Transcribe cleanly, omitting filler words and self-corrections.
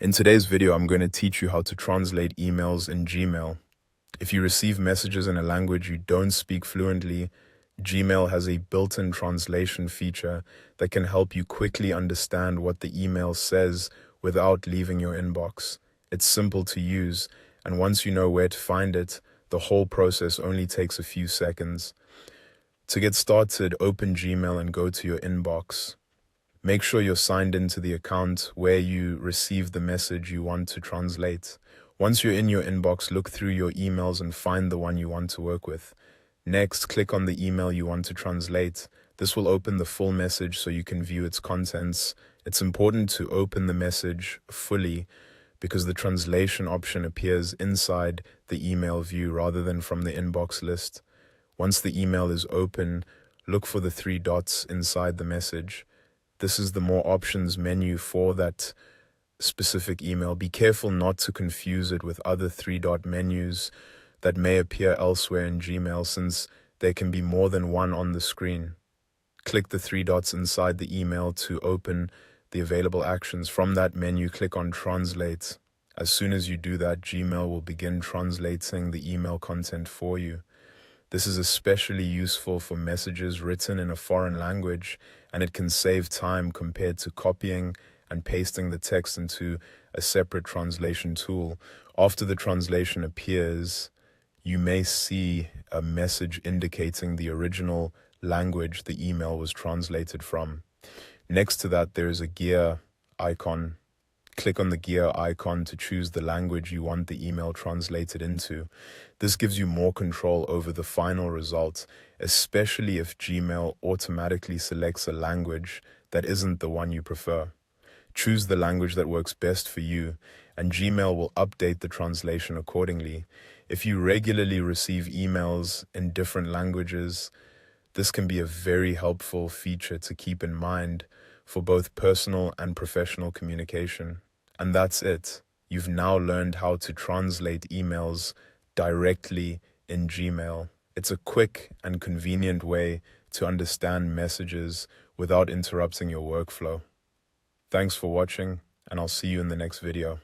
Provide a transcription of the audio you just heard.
In today's video, I'm going to teach you how to translate emails in Gmail. If you receive messages in a language you don't speak fluently, Gmail has a built-in translation feature that can help you quickly understand what the email says without leaving your inbox. It's simple to use, and once you know where to find it, the whole process only takes a few seconds. To get started, open Gmail and go to your inbox. Make sure you're signed into the account where you received the message you want to translate. Once you're in your inbox, look through your emails and find the one you want to work with. Next, click on the email you want to translate. This will open the full message so you can view its contents. It's important to open the message fully because the translation option appears inside the email view rather than from the inbox list. Once the email is open, look for the three dots inside the message. This is the More Options menu for that specific email. Be careful not to confuse it with other three-dot menus that may appear elsewhere in Gmail, since there can be more than one on the screen. Click the three dots inside the email to open the available actions. From that menu, click on Translate. As soon as you do that, Gmail will begin translating the email content for you. This is especially useful for messages written in a foreign language, and it can save time compared to copying and pasting the text into a separate translation tool. After the translation appears, you may see a message indicating the original language the email was translated from. Next to that, there is a gear icon. Click on the gear icon to choose the language you want the email translated into. This gives you more control over the final result, especially if Gmail automatically selects a language that isn't the one you prefer. Choose the language that works best for you, and Gmail will update the translation accordingly. If you regularly receive emails in different languages, this can be a very helpful feature to keep in mind for both personal and professional communication. And that's it. You've now learned how to translate emails directly in Gmail. It's a quick and convenient way to understand messages without interrupting your workflow. Thanks for watching, and I'll see you in the next video.